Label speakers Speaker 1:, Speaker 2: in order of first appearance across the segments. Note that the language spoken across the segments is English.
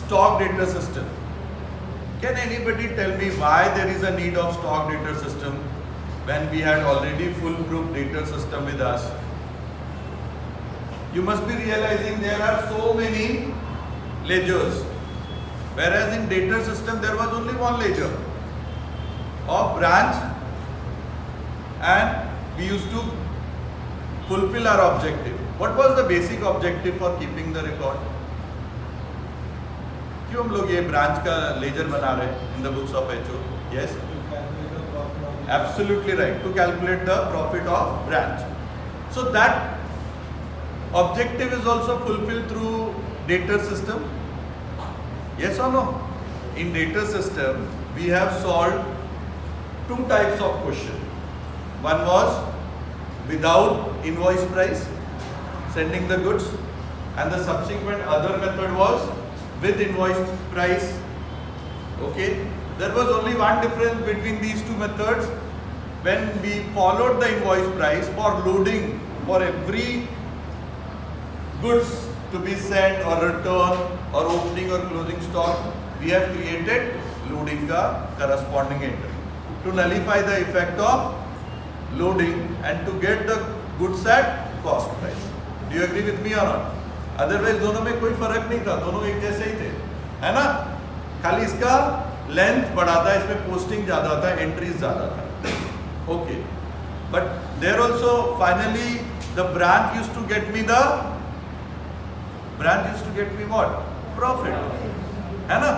Speaker 1: stock data system. Can anybody tell me why there is a need of stock data system when we had already foolproof data system with us? You must be realizing there are so many ledgers, whereas in data system there was only one ledger of branch, and we used to fulfill our objective. What was the basic objective for keeping the record? क्यों हम लोग ये branch का laser बना रहे हैं in the books of HO? Yes? Absolutely right. To calculate the profit of branch. So that objective is also fulfilled through data system. Yes or no? In data system, we have solved two types of question. One was without invoice price, sending the goods, and the subsequent other method was with invoice price. Okay, there was only one difference between these two methods. When we followed the invoice price for loading for every goods to be sent or returned or opening or closing stock, we have created loading ka corresponding entry to nullify the effect of loading and to get the goods at cost price. Do you agree with me or not? Otherwise दोनों में कोई फर्क नहीं था, दोनों एक जैसे ही थे, है ना? खाली इसका लेंथ बढ़ा था, इसमें पोस्टिंग ज्यादा था, एंट्रीज ज्यादा था. Okay, but there also finally the branch used to get me what? Profit, है ना?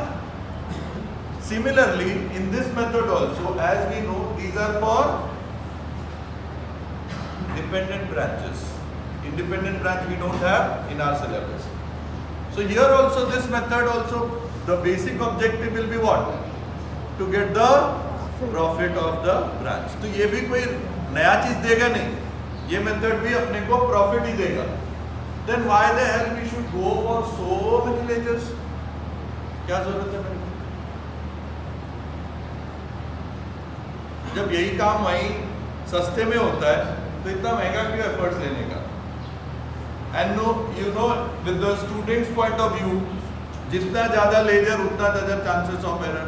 Speaker 1: Similarly, in this method also, as we know, these are for dependent branches. Independent branch we don't have in our syllabus. So here also this method also, the basic objective will be what? To get the profit of the branch. तो ये भी कोई नया चीज देगा नहीं, ये method भी अपने को प्रॉफिट ही देगा. Then why the hell we should go for so many ledgers? क्या जरूरत है मेरे को? जब यही काम वहीं सस्ते में होता है तो इतना महंगा क्यों एफर्ट्स लेने का? And no, you know, with the student's point of view, जितना ज़्यादा लेजर उतना ज़्यादा चांसेस ऑफ एरर.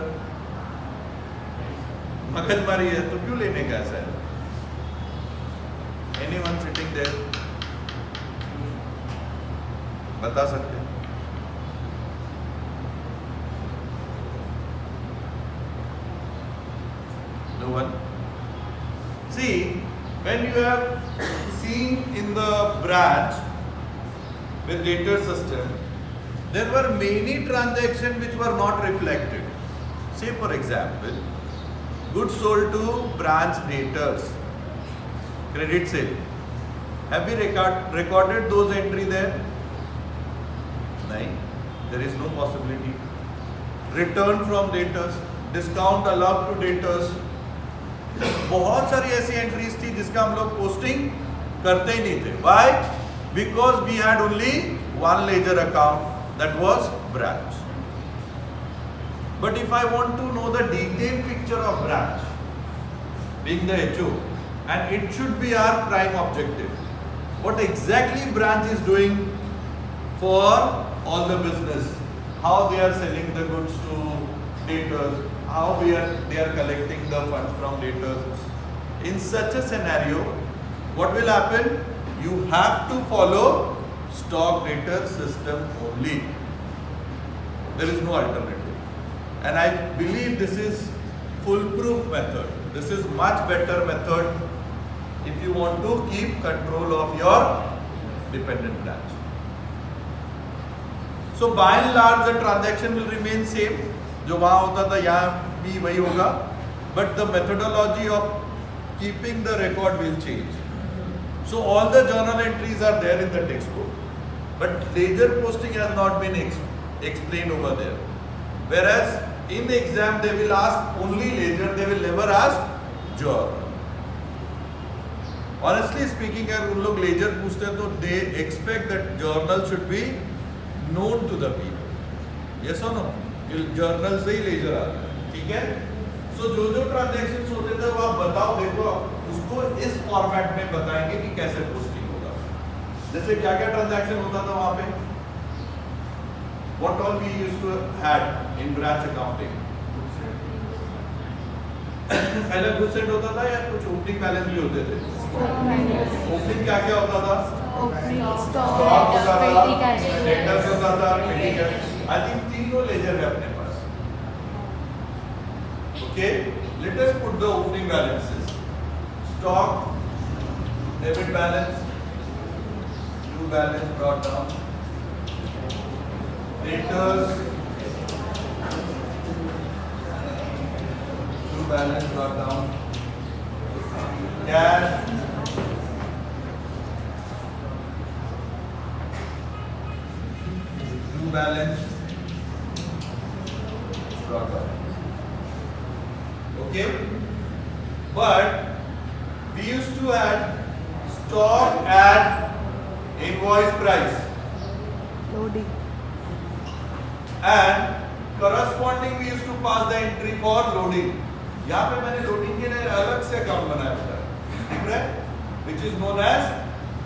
Speaker 1: मगजमारी है तो क्यों लेने का ऐसा है? Anyone sitting there बता सकते हैं? No one. See, when you have seen in the branch with data system, there were many transactions which were not reflected. Say for example, goods sold to branch debtors, credit sale. Have we recorded those entry there? No, there is no possibility. Return from debtors, discount allowed to debtors. बहुत सारी ऐसी entries थी जिसका हम लोग posting करते ही नहीं थे. Why? Because we had only one ledger account, that was branch. But if I want to know the detailed picture of branch, being the HO, and it should be our prime objective, what exactly branch is doing for all the business, how they are selling the goods to debtors, how they are collecting the funds from debtors. In such a scenario, what will happen? You have to follow stock data system only. There is no alternative. And I believe this is foolproof method. This is much better method if you want to keep control of your dependent branch. So by and large the transaction will remain same. जो वहाँ होता था यहाँ भी वही होगा. But the methodology of keeping the record will change. So all the journal entries are there in the textbook, but ledger posting has not been explained over there. Whereas in the exam they will ask only ledger, they will never ask journal. Honestly speaking, अगर उन लोग ledger पूछते हैं तो they expect that journal should be known to the people. Yes or no? Journal से ही ledger आता है, ठीक है? So जो जो ट्रांजेक्शंस होते थे वो आप बताओ, देखो उसको इस फॉर्मेट में बताएंगे कि कैसे पोस्टिंग होगा. जैसे क्या क्या ट्रांजैक्शन होता था वहां पे? what all we used to had in branch accounting? पहले गुड्स एंड होता था या कुछ ओपनिंग बैलेंस भी होते थे? ओपनिंग क्या क्या होता था? स्टॉक होता था, डेटर्स होता था, पेटी कैश। आई थिंक तीनों लेजर है अपने पास। Okay, let us put the opening balances. Stock, debit balance, due balance brought down, debtors, due balance brought down, cash, balance brought down. Okay, but we used to add stock at invoice price
Speaker 2: loading
Speaker 1: and corresponding we used to pass the entry for loading. यहाँ पे मैंने loading के लिए अलग से account बनाया हुआ है, ठीक है, which is known as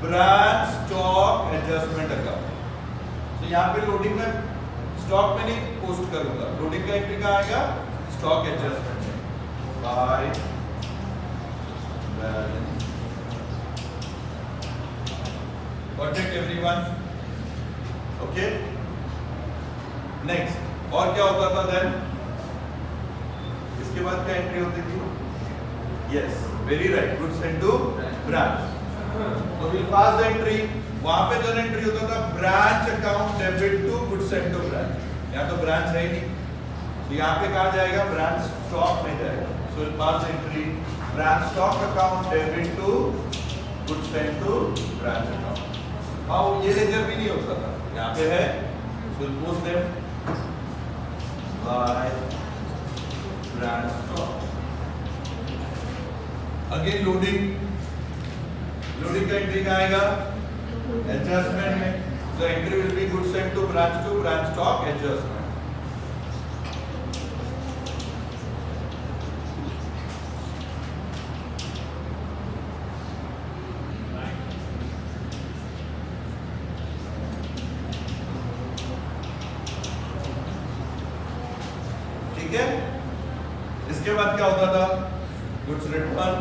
Speaker 1: branch stock adjustment account. तो यहाँ पे लोडिंग में स्टॉक में नहीं पोस्ट करूंगा, लोडिंग का एंट्री कहाँ आएगा? स्टॉक एडजस्टमेंट में by balance. Got it everyone? Okay, next और क्या होता था देन? इसके बाद क्या एंट्री होती थी? Yes, very right, goods sent to branch. तो विल पास द एंट्री। वहां पे जो एंट्री होता था branch account debit to goods sent to branch. यहाँ तो ब्रांच है ही नहीं, तो यहाँ पे कहा जाएगा? ब्रांच स्टॉक में जाएगा। So will pass the entry branch stock account debit to goods sent to branch account. हाँ, ये लेजर भी नहीं होता था, यहाँ पे है। So will post them by branch stock. Again loading, loading का एंट्री कहाँ आएगा? एडजस्टमेंट में। So entry will be goods sent to branch stock adjustment. ठीक है, इसके बाद क्या होता था? गुड्स रिटर्न,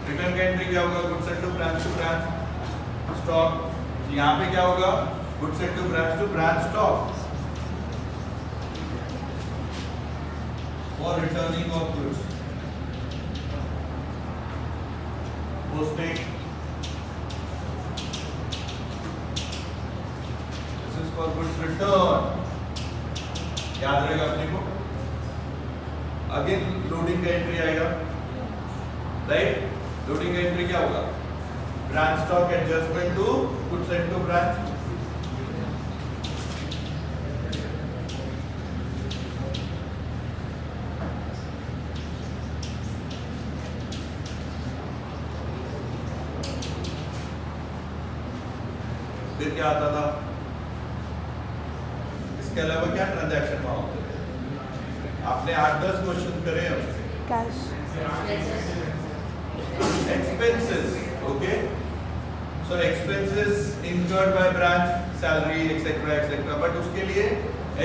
Speaker 1: रिटर्न का एंट्री क्या होगा? Goods sent to branch stock. यहाँ पे क्या होगा? Goods sent to branch stock for returning of goods, posting, this is for goods return. याद रहेगा अपने को। अगेन लोडिंग का एंट्री आएगा, राइट? लोडिंग का एंट्री क्या होगा? Branch stock adjustment to goods sent to branch. फिर क्या आता था? इसके अलावा क्या ट्रांजैक्शन वहां होते थे? आपने 8-10 क्वेश्चन करे हैं उससे।
Speaker 2: Cash,
Speaker 1: expenses, okay, so expenses incurred by branch, salary etc, but उसके लिए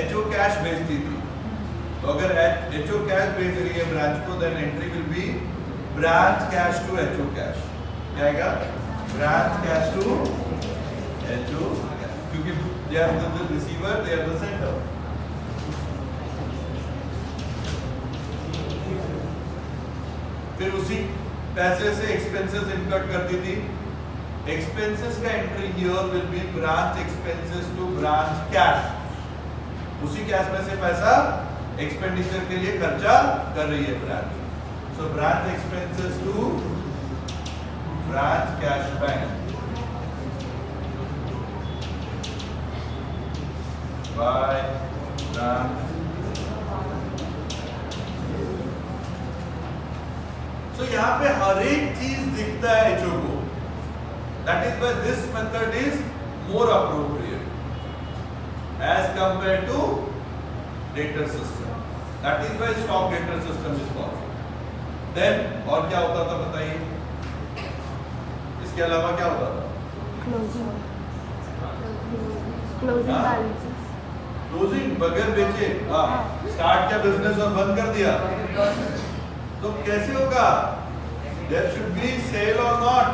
Speaker 1: HO cash भेजती थी। तो अगर HO cash भेज रही है ब्रांच को, then entry will be branch cash to HO cash। क्या आएगा? branch cash to HO cash, क्योंकि they are the receiver, they are the sender। फिर उसी पैसे से एक्सपेंसेस इनकर्ड करती थी। एक्सपेंसेस का entry here will be branch expenses to branch cash. उसी कैश में से पैसा एक्सपेंडिचर के लिए खर्चा कर रही है branch. So branch expenses to branch cash bank by branch. तो यहाँ पे हर एक चीज दिखता है एचओ को। That is why this method is more appropriate as compare to debtor system. That is why stock debtor system is possible. Then और क्या होता था बताइए? इसके अलावा क्या होता था?
Speaker 2: Closing balances.
Speaker 1: क्लोजिंग बगैर बेचे, स्टार्ट किया बिजनेस और बंद कर दिया, तो कैसे होगा? देयर शुड बी सेल और नॉट।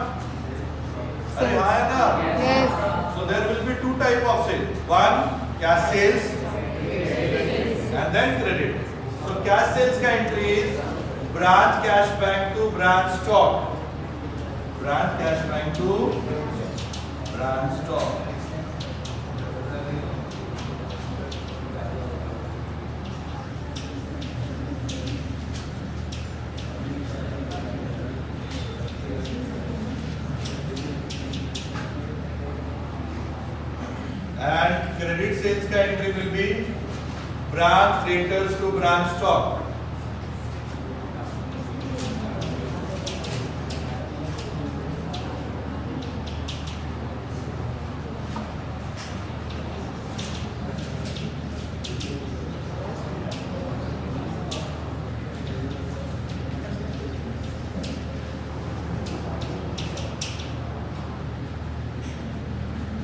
Speaker 1: अरे हाँ है ना?
Speaker 2: Yes.
Speaker 1: So there will be two type of sale. One cash sales and then credit. So cash sales का entry is branch cash back to branch stock. Branch cash back to branch stock. And credit sales का entry will be branch creditors to branch stock.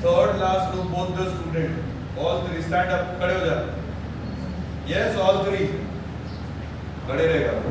Speaker 1: Third last row, both the student, all three stand up, खड़े हो जा. Yes, all three. खड़े रहेगा.